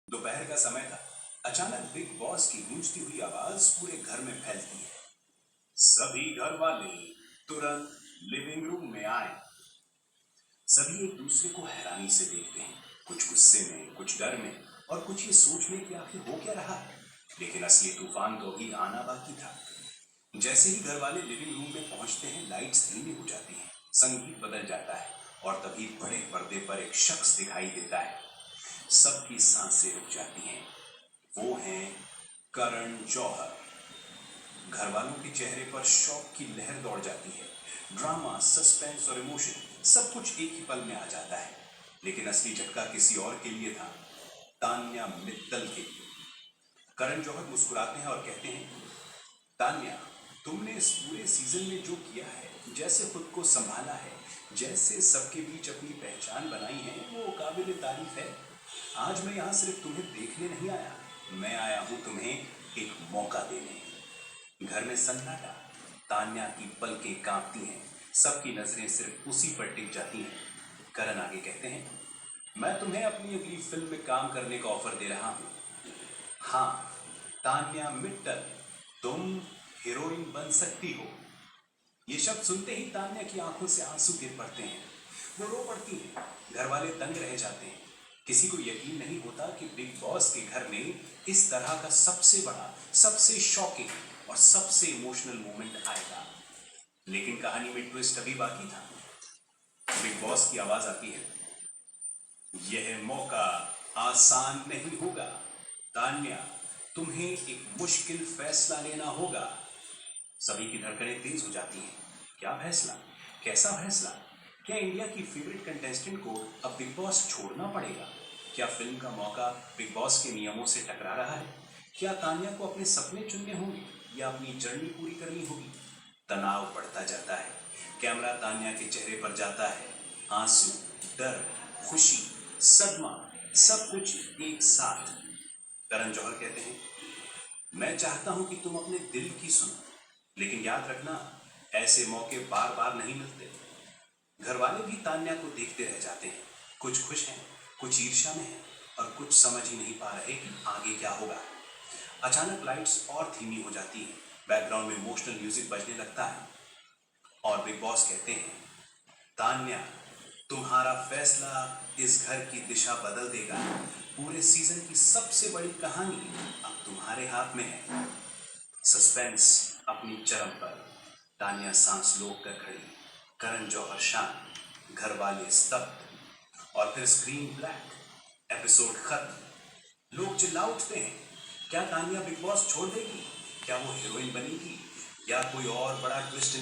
दोपहर का समय था। अचानक बिग बॉस की गूंजती हुई आवाज पूरे घर में फैलती है। सभी घर वाले तुरंत लिविंग रूम में आए। सभी एक दूसरे को हैरानी से देखते हैं, कुछ गुस्से में, कुछ डर में और कुछ ये सोच में कि आखिर हो क्या रहा है। लेकिन असली तूफान तो अभी आना बाकी था। जैसे ही घर वाले लिविंग रूम में पहुंचते हैं, लाइट्स धीमी हो जाती हैं, संगीत बदल जाता है और तभी बड़े पर्दे पर एक शख्स दिखाई देता है। सबकी सांसें रुक जाती हैं। वो हैं करण जौहर। घर वालों के चेहरे पर शौक की लहर दौड़ जाती है। ड्रामा, सस्पेंस और इमोशन सब कुछ एक ही पल में आ जाता है। लेकिन असली झटका किसी और के लिए था, तान्या मित्तल के लिए। करण जौहर मुस्कुराते हैं और कहते हैं, तान्या, तुमने इस पूरे सीजन में जो किया है, जैसे खुद को संभाला है, जैसे सबके बीच अपनी पहचान बनाई है, वो काबिल तारीफ है। आज मैं यहाँ सिर्फ तुम्हें देखने नहीं आया, मैं आया हूँ तुम्हें एक मौका देने। घर में सन्नाटा। तान्या की पलकें कांपती हैं, सबकी नजरें सिर्फ उसी पर टिक जाती हैं। करण आगे कहते हैं, मैं तुम्हें अपनी अगली फिल्म में काम करने का ऑफर दे रहा हूँ। हाँ, तान्या मित्तल, तुम हीरोइन बन सकती हो। ये शब्द सुनते ही तान्या की आंखों से आंसू गिर पड़ते हैं। वो रो पड़ती है। घर वाले तंग रह जाते हैं। किसी को यकीन नहीं होता कि बिग बॉस के घर में इस तरह का सबसे बड़ा, सबसे शॉकिंग और सबसे इमोशनल मोमेंट आएगा। लेकिन कहानी में ट्विस्ट अभी बाकी था। बिग बॉस की आवाज आती है, यह मौका आसान नहीं होगा। तान्या, तुम्हें एक मुश्किल फैसला लेना होगा। सभी की धड़कनें तेज हो जाती हैं। क्या फैसला? कैसा फैसला? क्या इंडिया की फेवरेट कंटेस्टेंट को अब बिग बॉस छोड़ना पड़ेगा? क्या फिल्म का मौका बिग बॉस के नियमों से टकरा रहा है? क्या तान्या को अपने सपने चुनने होंगे या अपनी जर्नी पूरी करनी होगी? तनाव बढ़ता जाता है। कैमरा तान्या के चेहरे पर जाता है। आंसू, डर, खुशी, सदमा, सब कुछ एक साथ। करण जौहर कहते हैं, मैं चाहता हूं कि तुम अपने दिल की सुनो, लेकिन याद रखना, ऐसे मौके बार बार नहीं मिलते। घर वाले भी तान्या को देखते रह जाते हैं। कुछ खुश हैं, कुछ ईर्ष्या में हैं और कुछ समझ ही नहीं पा रहे कि आगे क्या होगा। अचानक लाइट्स और धीमी हो जाती हैं। बैकग्राउंड में इमोशनल म्यूजिक बजने लगता है और बिग बॉस कहते हैं, तान्या, तुम्हारा फैसला इस घर की दिशा बदल देगा। पूरे सीजन की सबसे बड़ी कहानी अब तुम्हारे हाथ में है। सस्पेंस अपनी चरम पर। तान्या सांस रोक कर खड़ी। करण जौहर शांत। घर वाले स्तब्ध। और फिर स्क्रीन ब्लैक। एपिसोड खत्म। लोग चिल्ला उठते हैं, क्या तान्या बिग बॉस छोड़ देगी? क्या वो हीरोइन बनेगी या कोई और बड़ा ट्विस्ट